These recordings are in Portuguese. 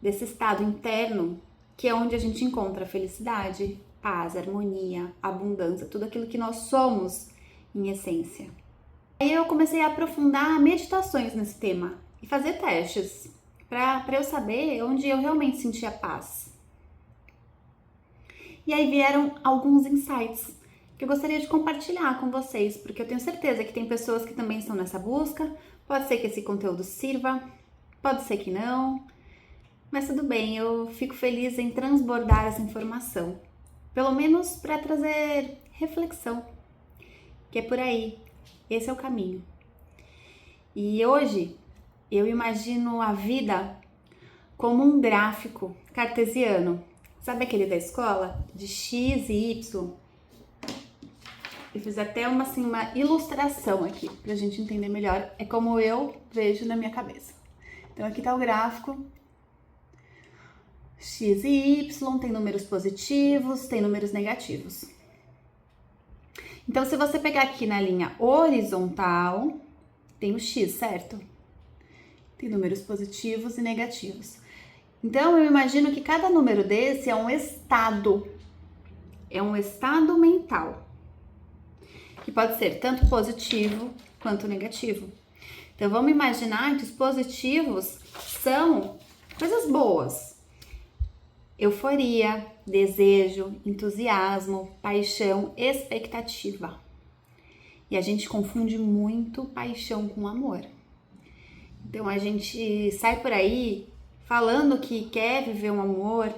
desse estado interno, que é onde a gente encontra felicidade, paz, harmonia, abundância, tudo aquilo que nós somos em essência. Aí eu comecei a aprofundar meditações nesse tema e fazer testes para eu saber onde eu realmente sentia paz. E aí vieram alguns insights que eu gostaria de compartilhar com vocês, porque eu tenho certeza que tem pessoas que também estão nessa busca. Pode ser que esse conteúdo sirva, pode ser que não, mas tudo bem, eu fico feliz em transbordar essa informação, pelo menos para trazer reflexão, que é por aí, esse é o caminho. E hoje eu imagino a vida como um gráfico cartesiano. Sabe aquele da escola? De X e Y. Eu fiz até uma ilustração aqui, pra gente entender melhor. É como eu vejo na minha cabeça. Então aqui tá o gráfico. X e Y, tem números positivos, tem números negativos. Então se você pegar aqui na linha horizontal, tem o X, certo? Tem números positivos e negativos. Então, eu imagino que cada número desse é um estado mental, que pode ser tanto positivo quanto negativo. Então, vamos imaginar que os positivos são coisas boas. Euforia, desejo, entusiasmo, paixão, expectativa. E a gente confunde muito paixão com amor. Então, a gente sai por aí falando que quer viver um amor,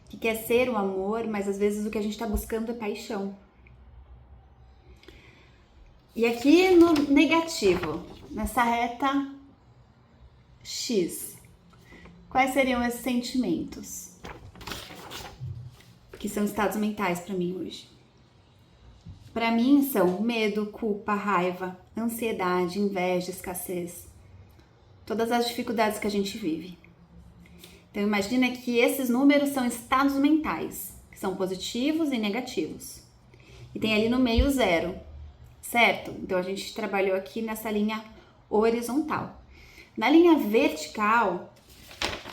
que quer ser um amor, mas às vezes o que a gente está buscando é paixão. E aqui no negativo, nessa reta X, quais seriam esses sentimentos? Que são estados mentais para mim hoje. Para mim são medo, culpa, raiva, ansiedade, inveja, escassez. Todas as dificuldades que a gente vive. Então, imagina que esses números são estados mentais, que são positivos e negativos. E tem ali no meio zero, certo? Então, a gente trabalhou aqui nessa linha horizontal. Na linha vertical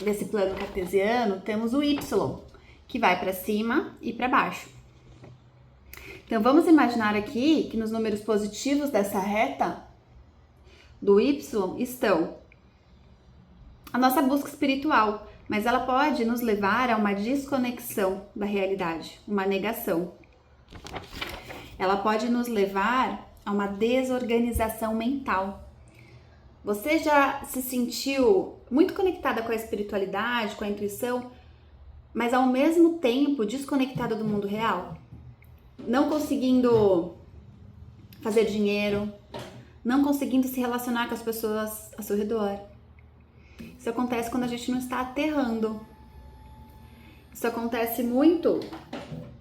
desse plano cartesiano, temos o Y, que vai para cima e para baixo. Então, vamos imaginar aqui que nos números positivos dessa reta do Y estão a nossa busca espiritual, mas ela pode nos levar a uma desconexão da realidade, uma negação. Ela pode nos levar a uma desorganização mental. Você já se sentiu muito conectada com a espiritualidade, com a intuição, mas ao mesmo tempo desconectada do mundo real? Não conseguindo fazer dinheiro, não conseguindo se relacionar com as pessoas ao seu redor. Isso acontece quando a gente não está aterrando. Isso acontece muito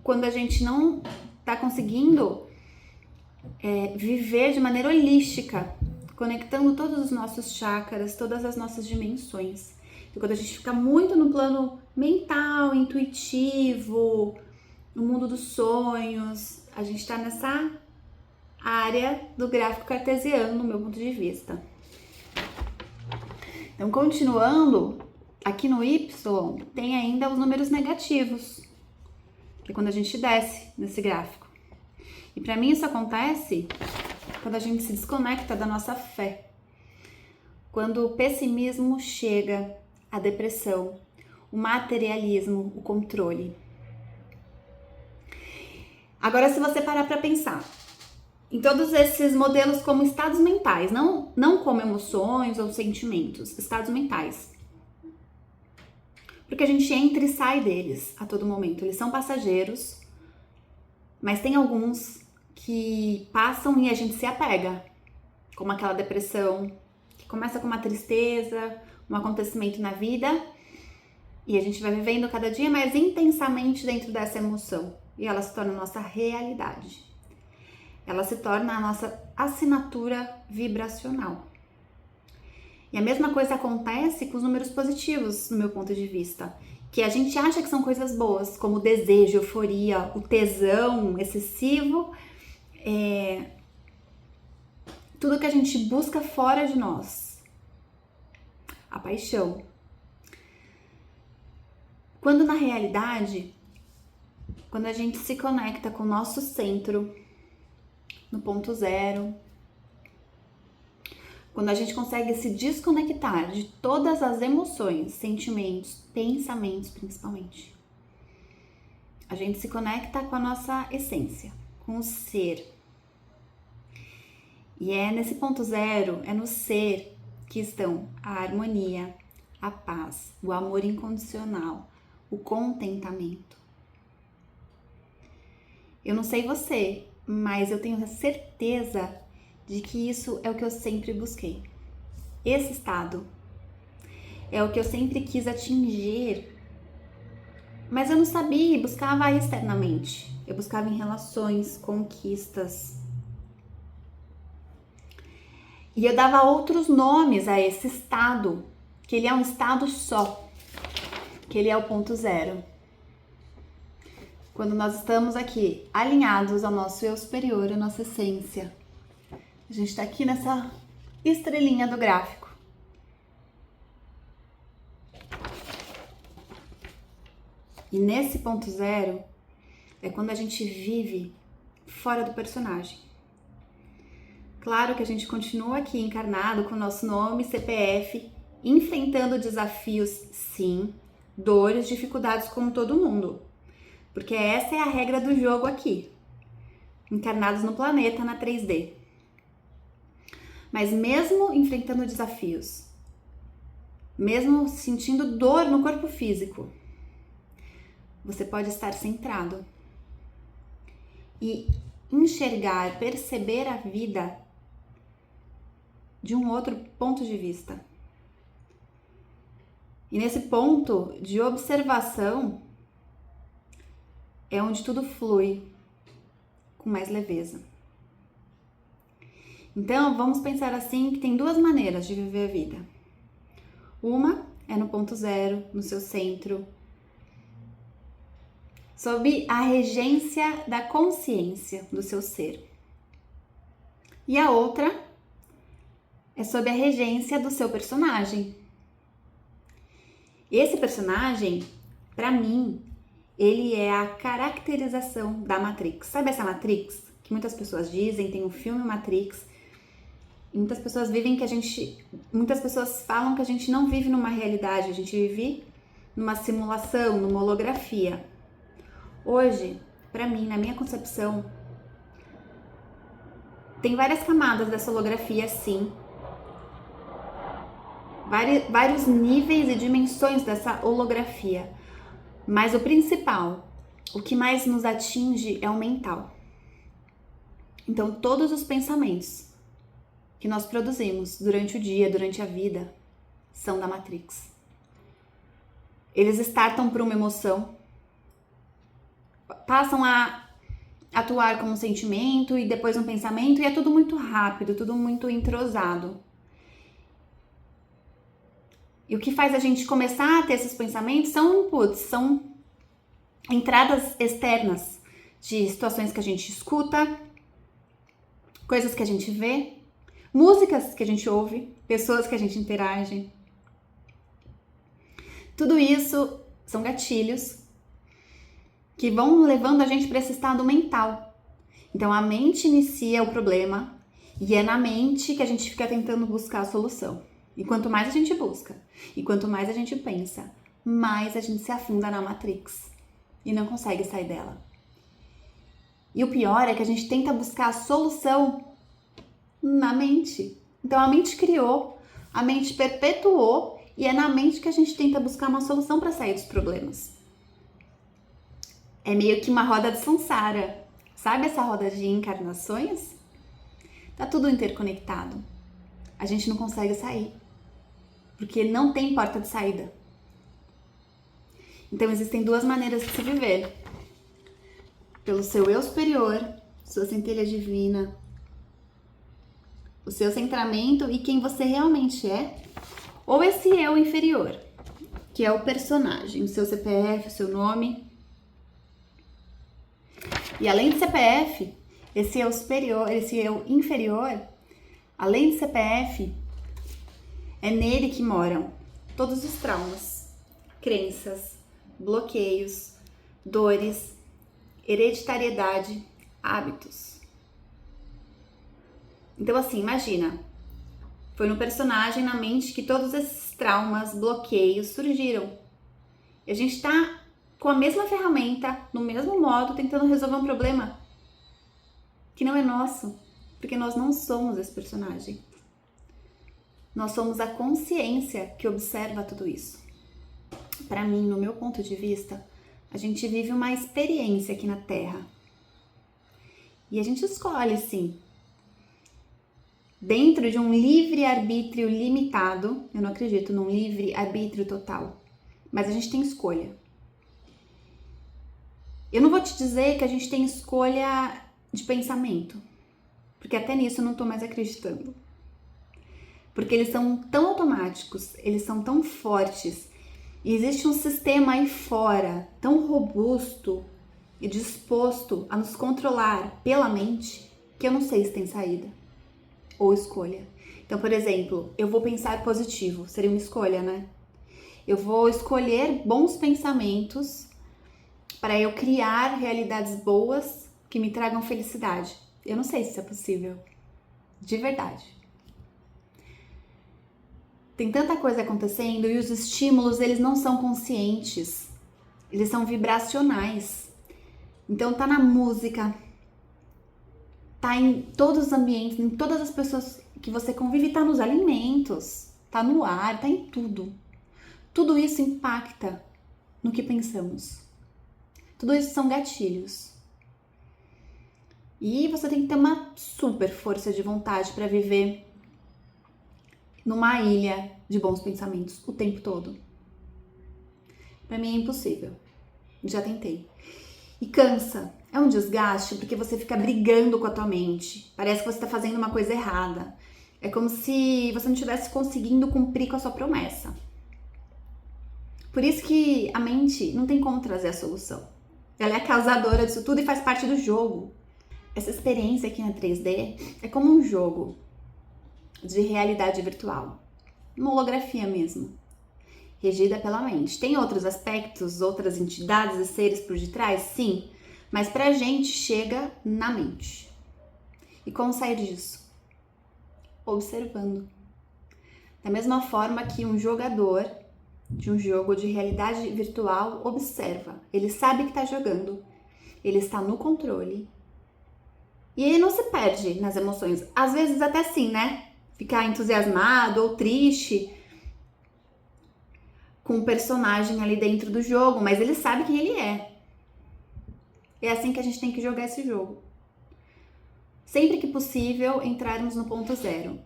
quando a gente não está conseguindo viver de maneira holística, conectando todos os nossos chakras, todas as nossas dimensões. E quando a gente fica muito no plano mental, intuitivo, no mundo dos sonhos, a gente está nessa área do gráfico cartesiano, no meu ponto de vista. Então, continuando, aqui no Y tem ainda os números negativos, que é quando a gente desce nesse gráfico. E para mim isso acontece quando a gente se desconecta da nossa fé. Quando o pessimismo chega, a depressão, o materialismo, o controle. Agora, se você parar para pensar em todos esses modelos como estados mentais, não como emoções ou sentimentos, estados mentais. Porque a gente entra e sai deles a todo momento. Eles são passageiros, mas tem alguns que passam e a gente se apega, como aquela depressão, que começa com uma tristeza, um acontecimento na vida, e a gente vai vivendo cada dia mais intensamente dentro dessa emoção, e ela se torna a nossa realidade. Ela se torna a nossa assinatura vibracional. E a mesma coisa acontece com os números positivos, no meu ponto de vista, que a gente acha que são coisas boas, como o desejo, euforia, o tesão excessivo, tudo que a gente busca fora de nós, a paixão. Quando na realidade, quando a gente se conecta com o nosso centro, no ponto zero, quando a gente consegue se desconectar de todas as emoções, sentimentos, pensamentos principalmente, a gente se conecta com a nossa essência, com o ser. E é nesse ponto zero, é no ser que estão a harmonia, a paz, o amor incondicional, o contentamento. Eu não sei você, mas eu tenho certeza de que isso é o que eu sempre busquei. Esse estado é o que eu sempre quis atingir, mas eu não sabia e buscava externamente. Eu buscava em relações, conquistas. E eu dava outros nomes a esse estado, que ele é um estado só, que ele é o ponto zero. Quando nós estamos aqui alinhados ao nosso eu superior, à nossa essência. A gente está aqui nessa estrelinha do gráfico. E nesse ponto zero é quando a gente vive fora do personagem. Claro que a gente continua aqui encarnado com o nosso nome, CPF, enfrentando desafios, sim, dores, dificuldades como todo mundo. Porque essa é a regra do jogo aqui. Encarnados no planeta, na 3D. Mas mesmo enfrentando desafios, mesmo sentindo dor no corpo físico, você pode estar centrado e enxergar, perceber a vida de um outro ponto de vista. E nesse ponto de observação é onde tudo flui com mais leveza. Então, vamos pensar assim que tem duas maneiras de viver a vida. Uma é no ponto zero, no seu centro, sob a regência da consciência do seu ser. E a outra é sob a regência do seu personagem. Esse personagem, para mim, ele é a caracterização da Matrix. Sabe essa Matrix que muitas pessoas dizem, tem um filme Matrix? Muitas pessoas muitas pessoas falam que a gente não vive numa realidade, a gente vive numa simulação, numa holografia. Hoje, para mim, na minha concepção, tem várias camadas dessa holografia, sim. Vários níveis e dimensões dessa holografia. Mas o principal, o que mais nos atinge é o mental. Então, todos os pensamentos que nós produzimos durante o dia, durante a vida, são da Matrix. Eles startam por uma emoção, passam a atuar como um sentimento e depois um pensamento, e é tudo muito rápido, tudo muito entrosado. E o que faz a gente começar a ter esses pensamentos são inputs, são entradas externas de situações que a gente escuta, coisas que a gente vê, músicas que a gente ouve, pessoas que a gente interage. Tudo isso são gatilhos que vão levando a gente para esse estado mental. Então a mente inicia o problema e é na mente que a gente fica tentando buscar a solução. E quanto mais a gente busca e quanto mais a gente pensa, mais a gente se afunda na Matrix e não consegue sair dela. E o pior é que a gente tenta buscar a solução na mente. Então a mente criou, a mente perpetuou e é na mente que a gente tenta buscar uma solução para sair dos problemas. É meio que uma roda de samsara. Sabe essa roda de encarnações? Tá tudo interconectado. A gente não consegue sair, porque não tem porta de saída. Então existem duas maneiras de se viver. Pelo seu eu superior, sua centelha divina, o seu centramento e quem você realmente é, ou esse eu inferior, que é o personagem, o seu CPF, o seu nome. E além de CPF, esse eu superior, esse eu inferior, além de CPF, é nele que moram todos os traumas, crenças, bloqueios, dores, hereditariedade, hábitos. Então, assim, imagina, foi no personagem, na mente, que todos esses traumas, bloqueios surgiram. E a gente tá com a mesma ferramenta, no mesmo modo, tentando resolver um problema que não é nosso, porque nós não somos esse personagem. Nós somos a consciência que observa tudo isso. Para mim, no meu ponto de vista, a gente vive uma experiência aqui na Terra. E a gente escolhe, sim. Dentro de um livre-arbítrio limitado, eu não acredito num livre-arbítrio total, mas a gente tem escolha. Eu não vou te dizer que a gente tem escolha de pensamento, porque até nisso eu não tô mais acreditando. Porque eles são tão automáticos, eles são tão fortes, e existe um sistema aí fora tão robusto e disposto a nos controlar pela mente, que eu não sei se tem saída ou escolha. Então, por exemplo, eu vou pensar positivo, seria uma escolha, né? Eu vou escolher bons pensamentos para eu criar realidades boas que me tragam felicidade. Eu não sei se isso é possível, de verdade. Tem tanta coisa acontecendo e os estímulos, eles não são conscientes, eles são vibracionais. Então tá na música, tá em todos os ambientes, em todas as pessoas que você convive, tá nos alimentos, tá no ar, tá em tudo. Tudo isso impacta no que pensamos. Tudo isso são gatilhos. E você tem que ter uma super força de vontade para viver numa ilha de bons pensamentos o tempo todo. Para mim é impossível. Já tentei. E cansa. É um desgaste porque você fica brigando com a tua mente. Parece que você está fazendo uma coisa errada. É como se você não estivesse conseguindo cumprir com a sua promessa. Por isso que a mente não tem como trazer a solução. Ela é a causadora disso tudo e faz parte do jogo. Essa experiência aqui na 3D é como um jogo de realidade virtual. Uma holografia mesmo. Regida pela mente. Tem outros aspectos, outras entidades e seres por detrás? Sim. Mas pra gente chega na mente. E como sair disso? Observando. Da mesma forma que um jogador de um jogo de realidade virtual observa. Ele sabe que está jogando. Ele está no controle. E ele não se perde nas emoções. Às vezes até sim, né? Ficar entusiasmado ou triste com o personagem ali dentro do jogo, mas ele sabe quem ele é. É assim que a gente tem que jogar esse jogo. Sempre que possível, entrarmos no ponto zero.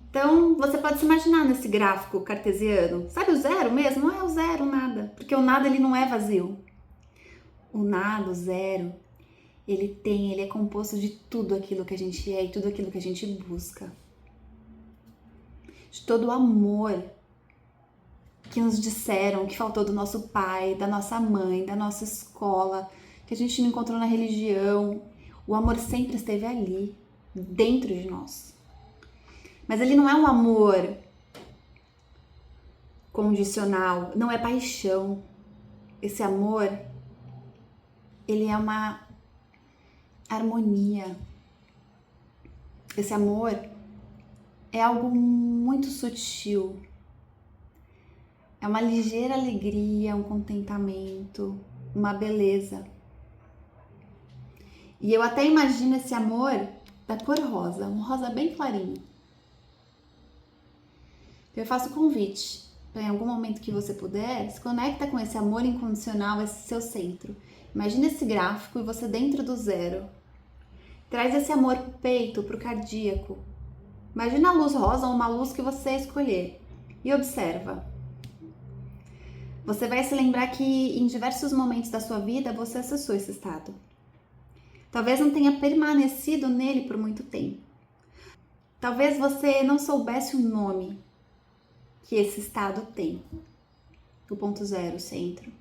Então, você pode se imaginar nesse gráfico cartesiano. Sabe o zero mesmo? Não é o zero, nada. Porque o nada, ele não é vazio. O nada, o zero, ele é composto de tudo aquilo que a gente é e tudo aquilo que a gente busca. De todo o amor que nos disseram que faltou do nosso pai, da nossa mãe, da nossa escola, que a gente não encontrou na religião. O amor sempre esteve ali, dentro de nós. Mas ele não é um amor condicional, não é paixão. Esse amor, ele é uma harmonia. Esse amor é algo muito sutil. É uma ligeira alegria, um contentamento, uma beleza. E eu até imagino esse amor da cor rosa, um rosa bem clarinho. Eu faço o convite para em algum momento que você puder, se conecta com esse amor incondicional, esse seu centro. Imagina esse gráfico e você dentro do zero. Traz esse amor pro peito, pro cardíaco. Imagina a luz rosa ou uma luz que você escolher e observa. Você vai se lembrar que em diversos momentos da sua vida você acessou esse estado. Talvez não tenha permanecido nele por muito tempo. Talvez você não soubesse o nome que esse estado tem. O ponto zero, o centro,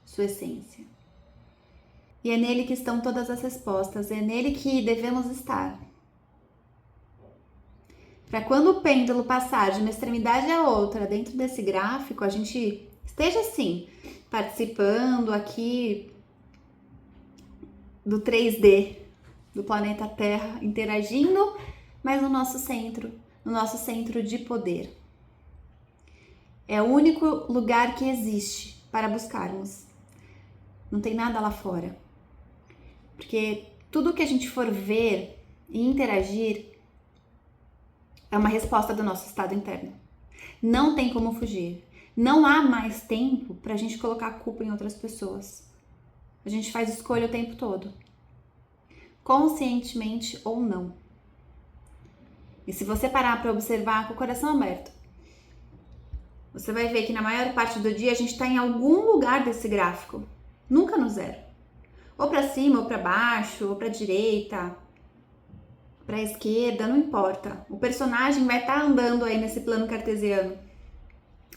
sua essência. E é nele que estão todas as respostas, é nele que devemos estar. Para quando o pêndulo passar de uma extremidade à outra dentro desse gráfico, a gente esteja assim, participando aqui do 3D, do planeta Terra, interagindo, mas no nosso centro de poder. É o único lugar que existe para buscarmos. Não tem nada lá fora. Porque tudo que a gente for ver e interagir é uma resposta do nosso estado interno. Não tem como fugir. Não há mais tempo para a gente colocar a culpa em outras pessoas. A gente faz escolha o tempo todo. Conscientemente ou não. E se você parar para observar com o coração aberto, você vai ver que na maior parte do dia a gente está em algum lugar desse gráfico. Nunca no zero. Ou para cima, ou para baixo, ou para direita, para esquerda, não importa. O personagem vai estar andando aí nesse plano cartesiano.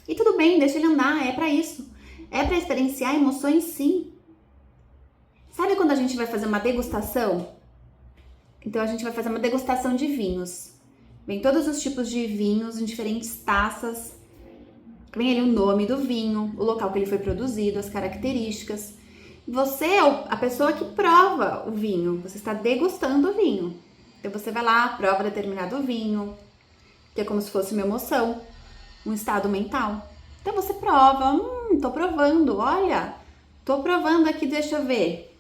E tudo bem, deixa ele andar, é para isso. É para experienciar emoções, sim. Sabe quando a gente vai fazer uma degustação? Então a gente vai fazer uma degustação de vinhos. Vem todos os tipos de vinhos em diferentes taças. Vem ali o nome do vinho, o local que ele foi produzido, as características. Você é a pessoa que prova o vinho, você está degustando o vinho. Então você vai lá, prova determinado vinho, que é como se fosse uma emoção, um estado mental. Então você prova, tô provando, olha, tô provando aqui, deixa eu ver.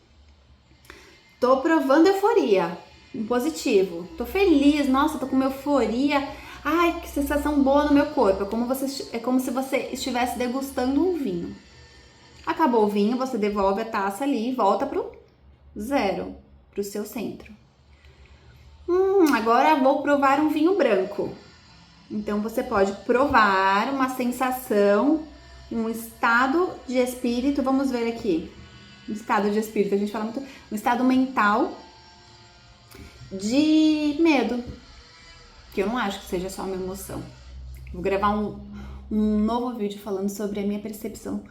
Tô provando euforia, um positivo. Tô feliz, nossa, tô com uma euforia. Ai, que sensação boa no meu corpo. É como se você estivesse degustando um vinho. Acabou o vinho, você devolve a taça ali e volta pro zero, pro seu centro. Agora vou provar um vinho branco. Então você pode provar uma sensação, um estado de espírito, vamos ver aqui. Um estado de espírito, a gente fala muito, um estado mental de medo. Que eu não acho que seja só uma emoção. Vou gravar um novo vídeo falando sobre a minha percepção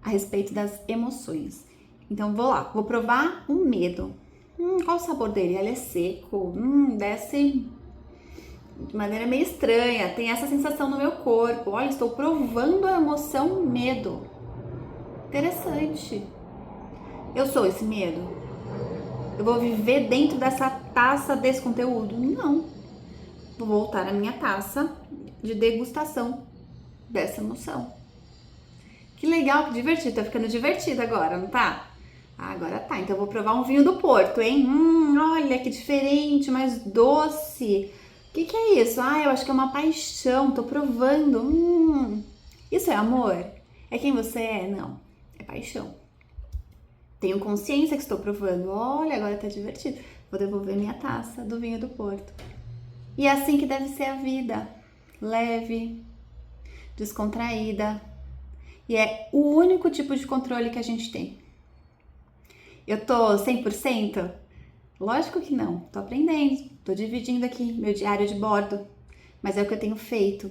a respeito das emoções. Então vou lá, vou provar um medo. Qual o sabor dele? Ele é seco, desce de maneira meio estranha, tem essa sensação no meu corpo. Olha, estou provando a emoção medo. Interessante. Eu sou esse medo? Eu vou viver dentro dessa taça desse conteúdo? Não. Vou voltar à minha taça de degustação dessa emoção. Que legal, que divertido. Tá ficando divertido agora, não tá? Agora tá. Então eu vou provar um vinho do Porto, hein? Olha que diferente, mais doce. O que é isso? Eu acho que é uma paixão. Tô provando. Isso é amor? É quem você é? Não. É paixão. Tenho consciência que estou provando. Olha, agora tá divertido. Vou devolver minha taça do vinho do Porto. E é assim que deve ser a vida. Leve, descontraída. E é o único tipo de controle que a gente tem. Eu tô 100%? Lógico que não. Tô aprendendo. Tô dividindo aqui meu diário de bordo. Mas é o que eu tenho feito.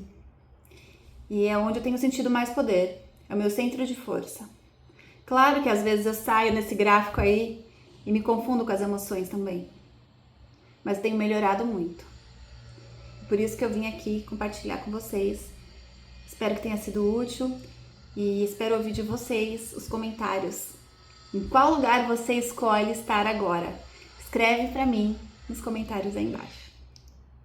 E é onde eu tenho sentido mais poder. É o meu centro de força. Claro que às vezes eu saio nesse gráfico aí e me confundo com as emoções também. Mas tenho melhorado muito. Por isso que eu vim aqui compartilhar com vocês. Espero que tenha sido útil e espero ouvir de vocês os comentários. Em qual lugar você escolhe estar agora? Escreve para mim nos comentários aí embaixo.